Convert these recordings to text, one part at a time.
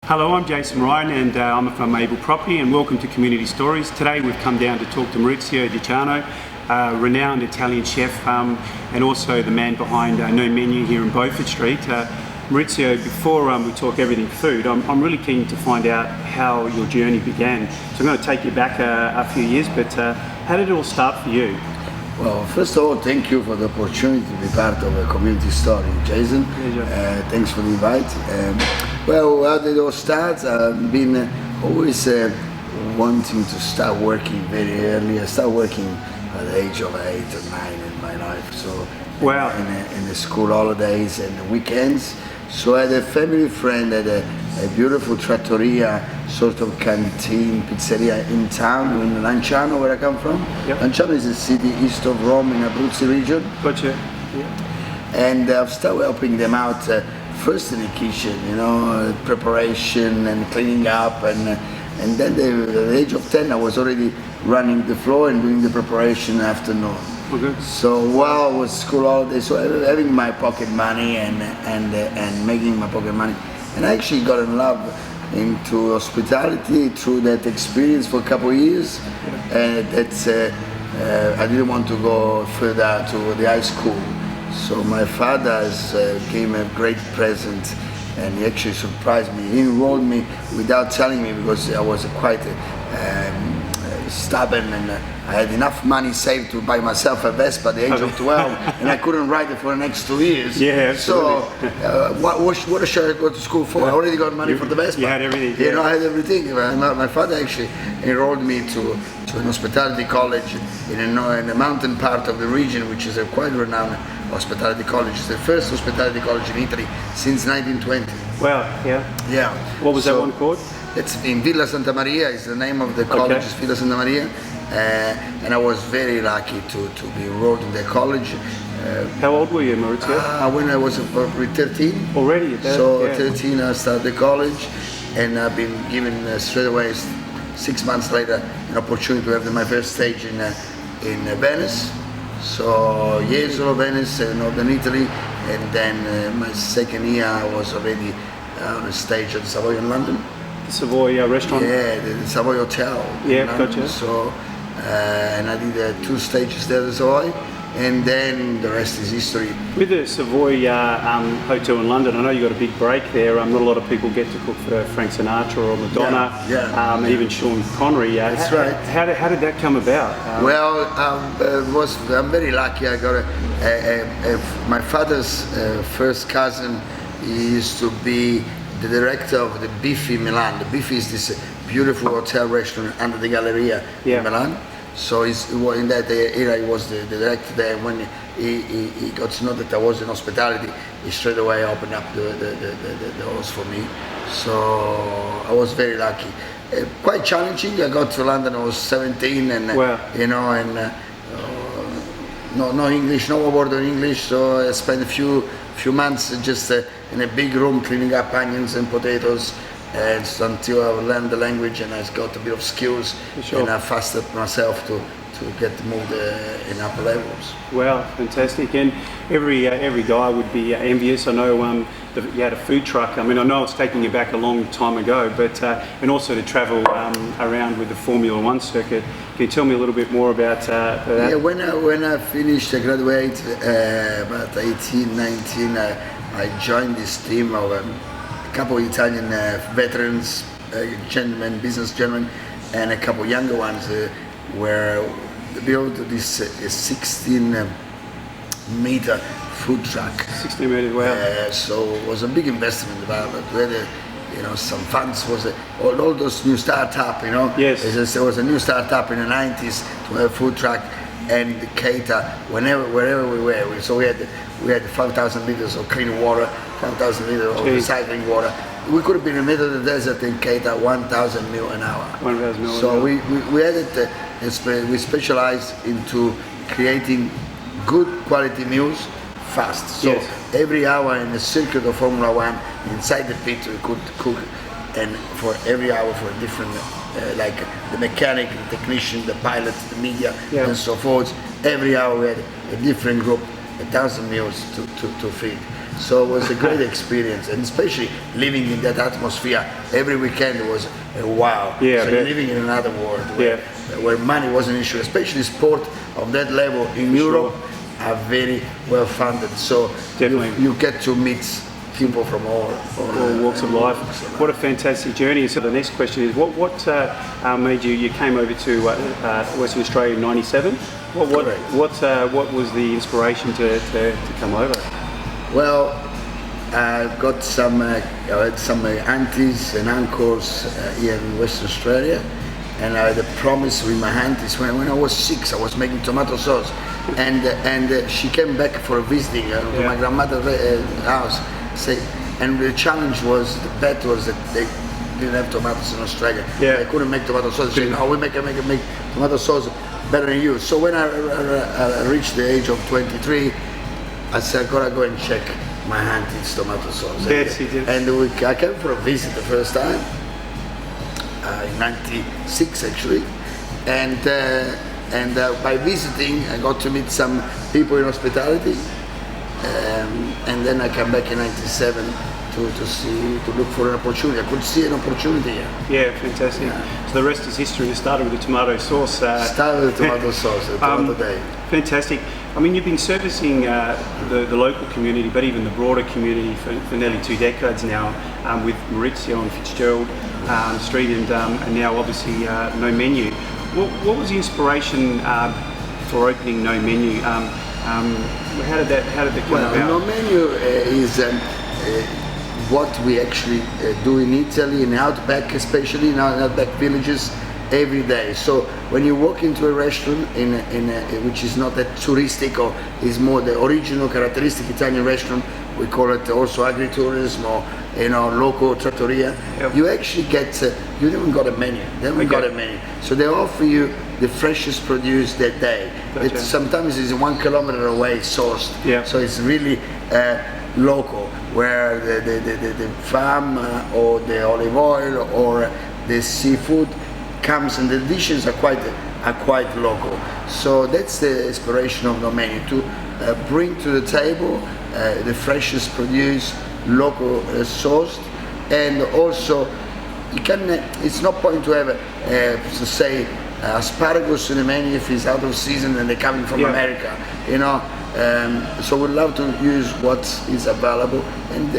Hello, I'm Jason Ryan and I'm from Able Property, and welcome to Community Stories. Today we've come down to talk to Maurizio renowned Italian chef and also the man behind No Menu here in Beaufort Street. Maurizio, before we talk everything food, I'm really keen to find out how your journey began. So I'm going to take you back a few years, but how did it all start for you? Well, first of all, thank you for the opportunity to be part of a community story, Jason. Thanks for the invite. Well, how did it all start? I've been always wanting to start working very early. I started working at the age of 8 or 9 in my life. So, wow. In the school holidays and the weekends. So I had a family friend at a beautiful trattoria, sort of canteen, pizzeria in town, in Lanciano, where I come from. Yep. Lanciano is a city east of Rome in Abruzzo region. Gotcha. Yeah. And I've started helping them out, first in the kitchen, preparation and cleaning up, and then at the age of 10 I was already running the floor and doing the preparation in the afternoon. Okay. So while I was school holidays, so having my pocket money and making my pocket money, and I actually got in love into hospitality through that experience for a couple of years, and that's I didn't want to go further to the high school. So my father gave me a great present, and he actually surprised me. He enrolled me without telling me because I was quite stubborn, and I had enough money saved to buy myself a Vespa at the age of 12, and I couldn't ride it for the next 2 years. Yeah, so what should I go to school for? I already got money for the Vespa. You had everything. Yeah. I had everything. My father actually enrolled me to an hospitality college in a mountain part of the region, which is a quite renowned hospitality college. It's the first hospitality college in Italy since 1920. Wow, yeah. Yeah. What was that one called? It's in Villa Santa Maria, is the name of the college, is Villa Santa Maria. And I was very lucky to be enrolled in the college. How old were you, Maurizio? When I was probably 13. Already? 13 I started the college, and I've been given straight away, 6 months later, an opportunity to have my first stage in Venice. So years of Venice, northern Italy, and then my second year I was already on a stage at the Savoy in London. The Savoy restaurant? Yeah, the Savoy Hotel. Yeah, gotcha. So, and I did 2 stages there at the Savoy, and then the rest is history. With the Savoy Hotel in London, I know you got a big break there. Not a lot of people get to cook for Frank Sinatra or Madonna, even Sean Connery. That's right. How did that come about? Well, I'm very lucky. I got my father's first cousin. He used to be the director of the Biffy Milan. The Biffy is this beautiful hotel restaurant under the Galleria in Milan. So in that era he was the director there. When he got to know that I was in hospitality, he straight away opened up the doors for me. So I was very lucky. Quite challenging. I got to London, I was 17, and no English, no word of English. So I spent a few months just in a big room cleaning up onions and potatoes, and until I learned the language and I got a bit of skills, and I fastered myself to get moved in upper levels. Wow, fantastic! And every guy would be envious. I know you had a food truck. I mean, I know it's taking you back a long time ago, but and also to travel around with the Formula One circuit. Can you tell me a little bit more about that? Yeah, when I finished, I graduated about 18, 19. I joined this team of a couple of Italian veterans, gentlemen, business gentlemen, and a couple of younger ones where they built this 16 meter food truck. 16 meters, wow. So it was a big investment development. We had some funds, all those new startup, Yes. There was a new startup in the 90s to have a food truck and cater wherever we were. So we had 5,000 liters of clean water, 5,000 liters of recycling water. We could have been in the middle of the desert and cater 1,000 meal an hour. 1,000 meal. So we had it. We specialized into creating good quality meals fast. So every hour in the circuit of Formula One, inside the pit, we could cook, and for every hour for a different, like the mechanic, the technician, the pilot, the media, and so forth. Every hour we had a different group, 1,000 meals to feed. So it was a great experience, and especially living in that atmosphere every weekend was a wow. Yeah, so you're living in another world where money wasn't an issue, especially sport of that level in Europe are very well funded. So you get to meet people from all walks of life. What a fantastic journey. So the next question is, what made you came over to Western Australia in '97? What was the inspiration to come over? Well, I've got some I had some aunties and uncles here in Western Australia, and I had a promise with my aunties when I was 6. I was making tomato sauce, and she came back for a visiting to my grandmother's house. And the challenge was, the bet was that they didn't have tomatoes in Australia. They couldn't make tomato sauce. She said, no, we make tomato sauce better than you. So when I reached the age of 23, I said, I gotta go and check my auntie's tomato sauce. Yes, you did. And I came for a visit the first time, in '96 actually. And by visiting, I got to meet some people in hospitality. And then I came back in '97 to look for an opportunity. I could see an opportunity here. Yeah, fantastic. So the rest is history. It started with the tomato sauce. Started with the tomato sauce, the tomato day. Fantastic. I mean, you've been servicing the local community, but even the broader community for nearly 2 decades now, with Maurizio on Fitzgerald Street, and now obviously No Menu. What was the inspiration for opening No Menu? How did that come about? No Menu is what we actually do in Italy, in Outback, especially in Outback villages, every day. So when you walk into a restaurant which is not that touristic, or is more the original characteristic Italian restaurant, we call it also agritourism, or local trattoria. You actually get you haven't got a menu. They haven't got a menu. So they offer you the freshest produce that day. It sometimes is 1 kilometer away sourced. So it's really local, where the farm or the olive oil or the seafood comes, and the dishes are quite local. So that's the inspiration of No Menu, to bring to the table the freshest produce, local sourced, and also it's not point to have to say asparagus in the menu if it's out of season and they're coming from America, so we love to use what is available, and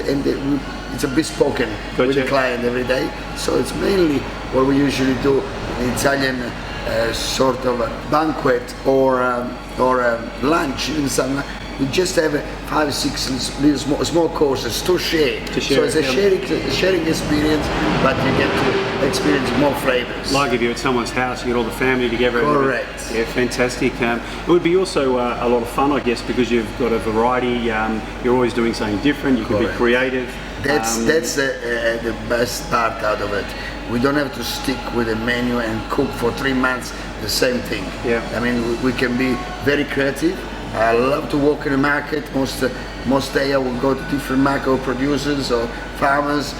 it's a bespoke with the client every day. So it's mainly what we usually do in Italian sort of banquet or lunch in summer. We just have 5, 6 little small courses to share. So it's a sharing experience, but you get to experience more flavors. Like if you're at someone's house, you get all the family together. Correct. Yeah, fantastic. It would be also a lot of fun, I guess, because you've got a variety. You're always doing something different. You can be creative. That's the best part out of it. We don't have to stick with a menu and cook for 3 months the same thing. I mean, we can be very creative. I love to walk in the market. Most day I will go to different macro producers or farmers,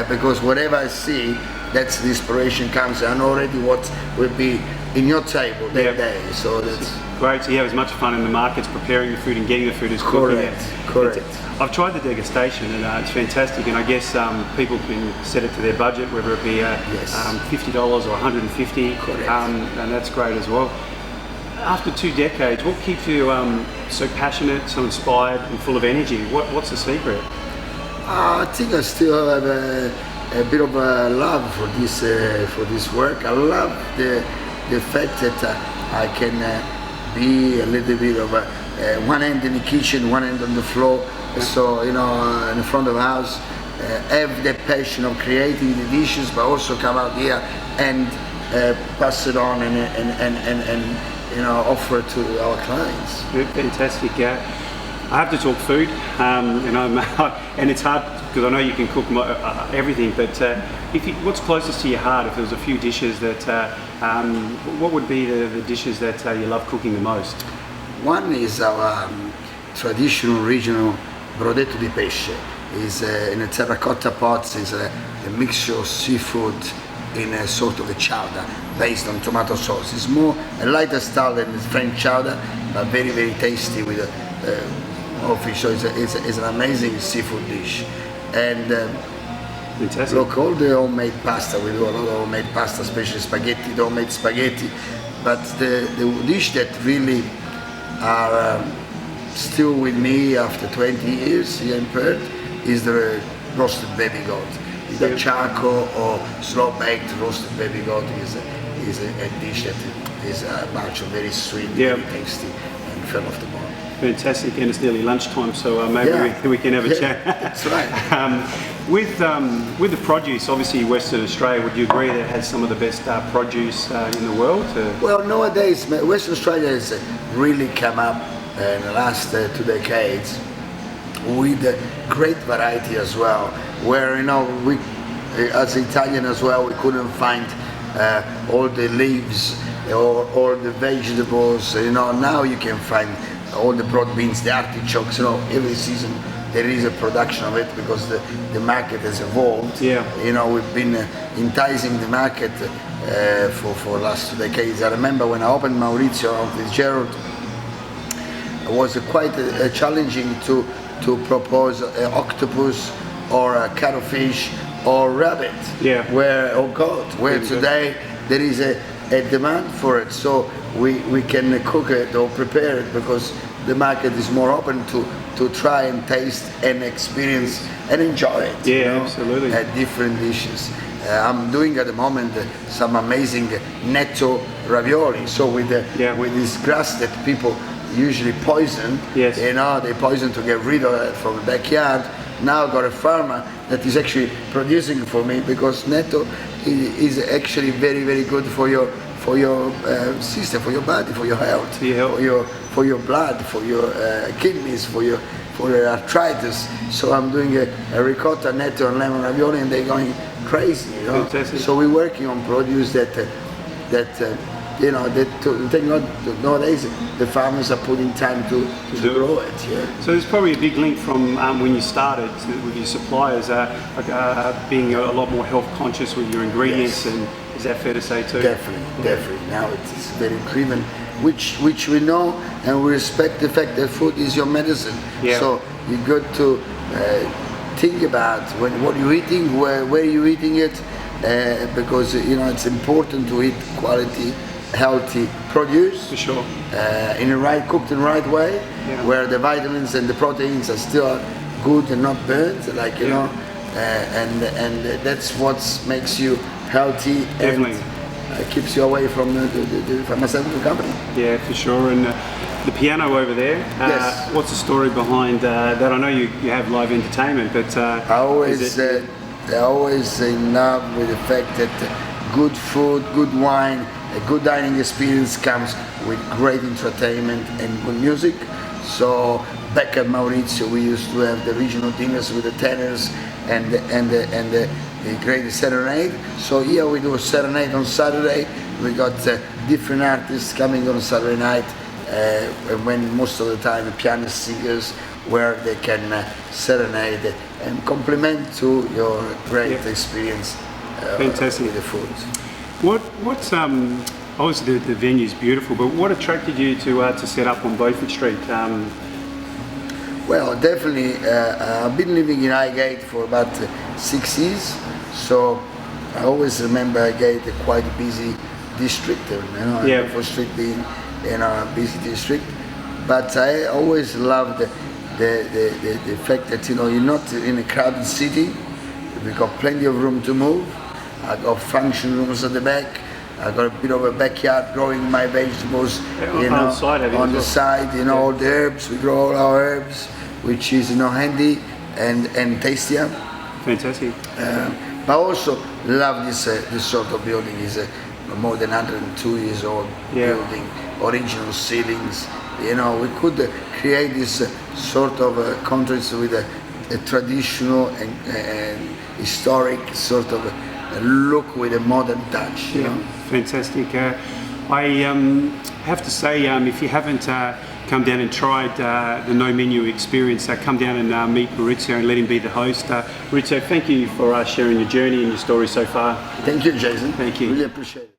because whatever I see, that's the inspiration comes. I know already what will be in your table that day. So that's great. So you have as much fun in the markets preparing the food and getting the food as cooking. Correct. I've tried the degustation, and it's fantastic. And I guess people can set it to their budget, whether it be $50 or $150. And that's great as well. After 2 decades, what keeps you so passionate, so inspired, and full of energy? What's the secret? I think I still have a bit of a love for this work. I love the fact that I can be a little bit of one hand in the kitchen, one hand on the floor. So in the front of the house, have the passion of creating the dishes, but also come out here and pass it on and offer it to our clients. Fantastic. I have to talk food, and it's hard because I know you can cook everything. But what's closest to your heart? If there was a few dishes that, what would be the dishes that you love cooking the most? One is our traditional regional brodetto di pesce. Is in a terracotta pots. Is a mixture of seafood in a sort of a chowder based on tomato sauce. It's more a lighter style than the French chowder, but very, very tasty with of fish. So it's an amazing seafood dish. And Fantastic. look, all the homemade pasta, we do a lot of homemade pasta, especially spaghetti, the homemade spaghetti. But the dish that really are still with me after 20 years here in Perth is the roasted baby goat. Either charcoal or slow baked roasted baby goat is a dish that is a bunch of very sweet, very tasty, and fell off the bone. Fantastic, and it's nearly lunchtime, so maybe we can have a chat. That's right. With the produce, obviously Western Australia, would you agree that it has some of the best produce in the world? Well, nowadays Western Australia has really come up in the last 2 decades with a great variety as well, where we as Italian as well, we couldn't find all the leaves or all the vegetables. Now you can find all the broad beans, the artichokes. Every season there is a production of it because the market has evolved. We've been enticing the market for the last 2 decades. I remember when I opened Maurizio on Fitzgerald, it was quite challenging to propose an octopus or a cuttlefish or rabbit, or goat, where today there is a demand for it. So we can cook it or prepare it because the market is more open to try and taste and experience and enjoy it. Absolutely. Different dishes. I'm doing at the moment some amazing netto ravioli. So with this grass that people usually poison, they poison to get rid of it from the backyard. Now I've got a farmer that is actually producing for me because netto is actually very, very good for your system, for your body, for your health, for your blood, for your kidneys, for your arthritis. So I'm doing a ricotta, netto, and lemon ravioli, and they're going crazy. So we're working on produce nowadays the farmers are putting time to grow it. So there's probably a big link from when you started with your suppliers being a lot more health conscious with your ingredients, and is that fair to say too? Definitely. Now it's very driven, which we know, and we respect the fact that food is your medicine. So you got to think about what you're eating, where you're eating it, because it's important to eat quality, healthy produce, for sure, cooked in the right way, where the vitamins and the proteins are still good and not burnt, and that's what makes you healthy. Definitely. And keeps you away from the pharmaceutical company. Yeah, for sure. And the piano over there, what's the story behind that? I know you have live entertainment, but I always in love with the fact that good food, good wine, a good dining experience comes with great entertainment and good music. So back at Maurizio, we used to have the regional dinners with the tenors and the great serenade. So here we do a serenade on Saturday. We got different artists coming on Saturday night, when most of the time piano singers, where they can serenade and compliment to your great experience with the food. What's obviously the venue's beautiful, but what attracted you to set up on Beaufort Street? Well, definitely, I've been living in Highgate for about 6 years, so I always remember Highgate a quite busy district, Beaufort Street being a busy district. But I always loved the fact that you're not in a crowded city. We got plenty of room to move. I got function rooms at the back. I got a bit of a backyard growing my vegetables, on the side. All the herbs. We grow all our herbs, which is handy and tastier. Fantastic. But I also love this sort of building. It's a more than 102 years old building, original ceilings. We could create this sort of contrast with a traditional and historic sort of look with a modern touch. Fantastic. I have to say, if you haven't come down and tried the No Menu experience, come down and meet Maurizio and let him be the host. Maurizio, thank you for sharing your journey and your story so far. Thank you, Jason. Thank you. Really appreciate it.